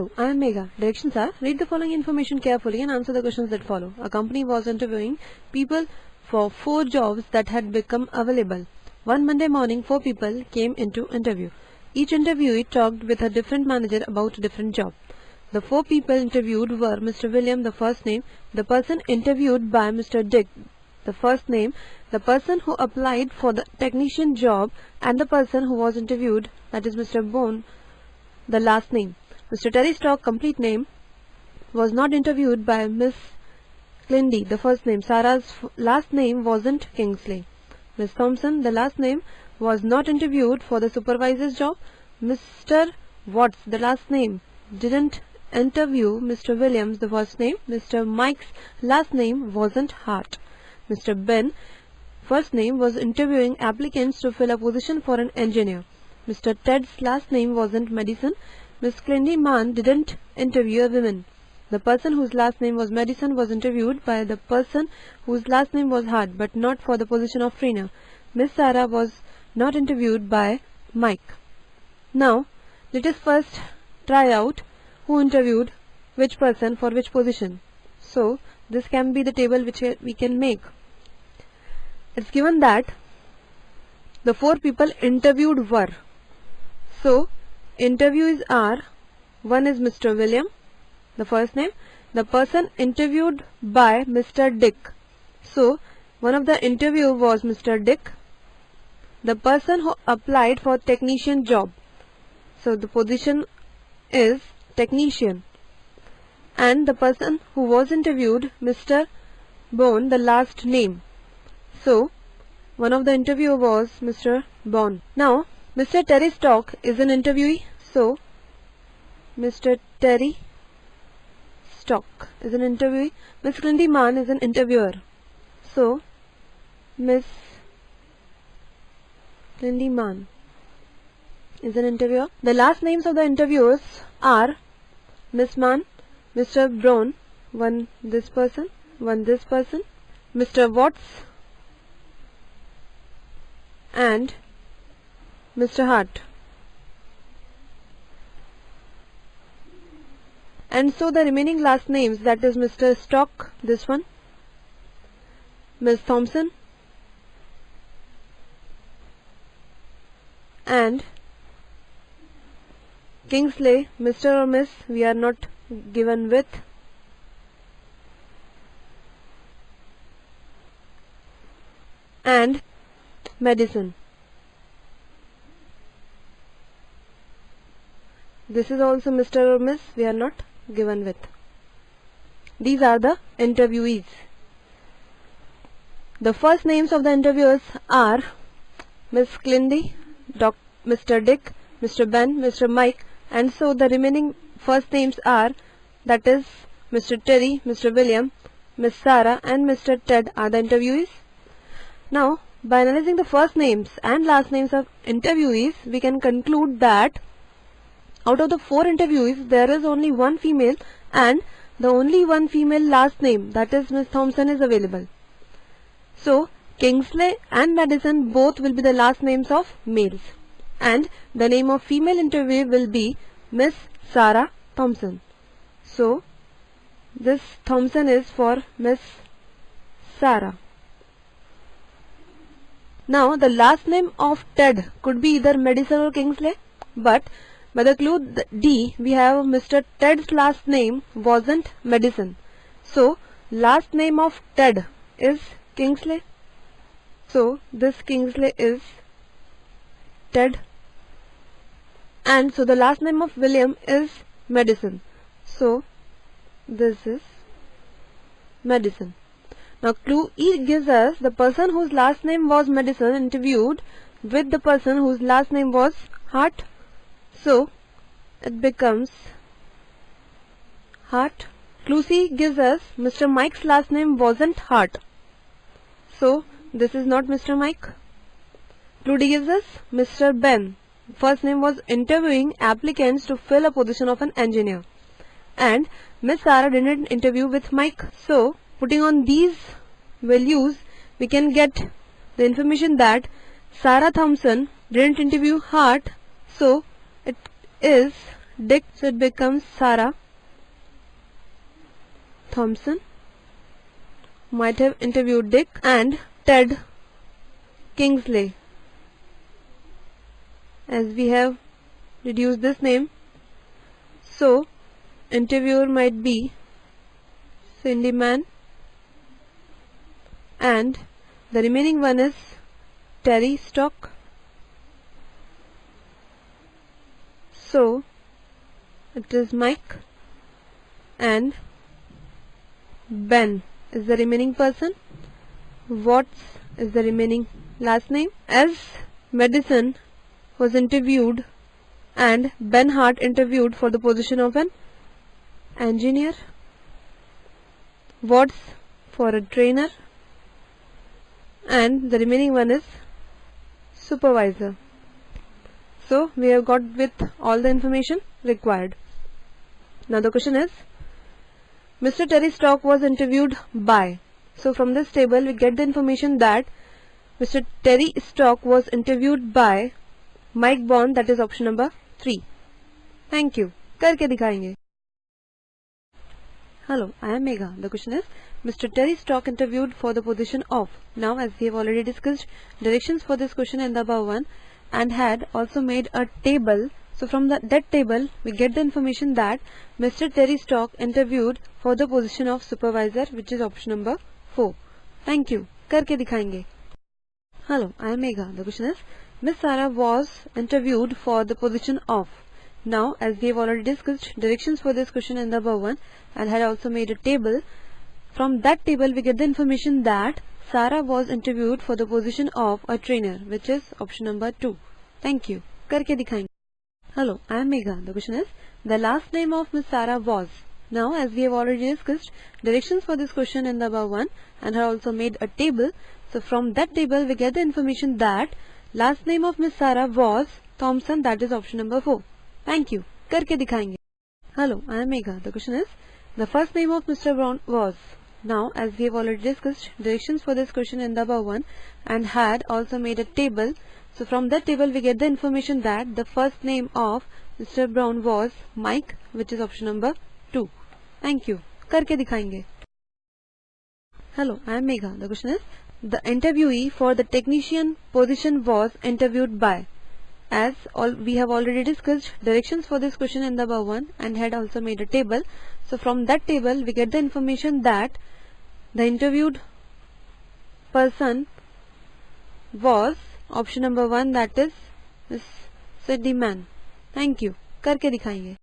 Hello, I am Megha. Directions are: read the following information carefully and answer the questions that follow. A company was interviewing people for 4 jobs that had become available. One Monday morning, 4 people came into interview. Each interviewee talked with a different manager about a different job. The 4 people interviewed were Mr. William, the first name, the person interviewed by Mr. Dick, the first name, the person who applied for the technician job, and the person who was interviewed, that is Mr. Bone, the last name. Mr. Terry Stock, complete name, was not interviewed by Miss Clindy, the first name. Sarah's last name wasn't Kingsley. Miss Thompson, the last name, was not interviewed for the supervisor's job. Mr. Watts, the last name, didn't interview Mr. Williams, the first name. Mr. Mike's last name wasn't Hart. Mr. Ben, first name, was interviewing applicants to fill a position for an engineer. Mr. Ted's last name wasn't Madison. Miss Clindy Mann didn't interview a woman. The person whose last name was Madison was interviewed by the person whose last name was Hart, but not for the position of trainer. Miss Sarah was not interviewed by Mike. Now, let us first try out who interviewed which person for which position. So, this can be the table which we can make. It's given that the 4 people interviewed were. So, interviewees are: one is Mr. William, the first name, the person interviewed by Mr. Dick. So, one of the interview was Mr. Dick, the person who applied for technician job. So, the position is technician. And the person who was interviewed, Mr. Bone, the last name. So, one of the interviewer was Mr. Bone. Now, Mr. Terry Stock is an interviewee. So, Mr. Terry Stock is an interviewee. Miss Clindy Mann is an interviewer. So, Miss Clindy Mann is an interviewer. The last names of the interviewers are Miss Mann, Mr. Brown, one this person, one this person, Mr. Watts, and Mr. Hart. And so the remaining last names, that is Mr. Stock, this one, Miss Thompson, and Kingsley, Mr. or Miss, we are not given with, and Madison. This is also Mr. or Miss, we are not given with. These are the interviewees. The first names of the interviewers are Miss Clindy, Mr. Dick, Mr. Ben, Mr. Mike, and so the remaining first names are, that is Mr. Terry, Mr. William, Miss Sarah, and Mr. Ted are the interviewees. Now, by analyzing the first names and last names of interviewees, we can conclude that out of the 4 interviewees, there is only one female, and the only one female last name, that is Miss Thompson, is available. So, Kingsley and Madison both will be the last names of males, and the name of female interviewee will be Miss Sarah Thompson. So, this Thompson is for Miss Sarah. Now, the last name of Ted could be either Madison or Kingsley, but by the clue D, we have Mr. Ted's last name wasn't Madison. So, last name of Ted is Kingsley. So, this Kingsley is Ted. And so, the last name of William is Madison. So, this is Madison. Now, clue E gives us the person whose last name was Madison interviewed with the person whose last name was Hart. So, it becomes Hart. Clue C gives us Mr. Mike's last name wasn't Hart. So, this is not Mr. Mike. Clue D gives us Mr. Ben. First name was interviewing applicants to fill a position of an engineer. And Miss Sarah didn't interview with Mike. So, putting on these values, we can get the information that Sarah Thompson didn't interview Hart. So, it is Dick, so it becomes Sarah Thompson might have interviewed Dick, and Ted Kingsley. As we have reduced this name, so interviewer might be Cindy Man, and the remaining one is Terry Stock. So it is Mike, and Ben is the remaining person. Watts is the remaining last name. As Madison was interviewed and Ben Hart interviewed for the position of an engineer, Watts for a trainer, and the remaining one is supervisor. So we have got with all the information required. Now the question is, Mr. Terry Stock was interviewed by. So from this table we get the information that Mr. Terry Stock was interviewed by Mike Bond, that is option number 3. Thank you. करके दिखाएंगे. Hello, I am Megha. The question is, Mr. Terry Stock interviewed for the position of. Now, as we have already discussed directions for this question in the above one and had also made a table. So from that table we get the information that Mr. Terry Stock interviewed for the position of supervisor, which is option number 4. Thank you. करके दिखाएंगे. Hello, I am Megha. The question is, Miss Sarah was interviewed for the position of. Now, as we have already discussed directions for this question in the above one and had also made a table. From that table we get the information that Sarah was interviewed for the position of a trainer, which is option number 2. Thank you. करके दिखाएंगे. Hello, I am Megha. The question is, the last name of Miss Sarah was. Now, as we have already discussed directions for this question in the above one and have also made a table. So from that table we get the information that last name of Miss Sarah was Thompson, that is option number 4. Thank you. करके दिखाएंगे. Hello, I am Megha. The question is, the first name of Mr. Brown was. Now, as we have already discussed directions for this question in the above one and had also made a table. So from that table we get the information that the first name of Mr. Brown was Mike, which is option number 2. Thank you. करके दिखाएंगे. Hello, I am Megha. The question is, the interviewee for the technician position was interviewed by. As we have already discussed directions for this question in the above one and had also made a table. So from that table we get the information that the interviewed person was option number 1, that is Miss Cindy Man. Thank you. करके दिखाएंगे.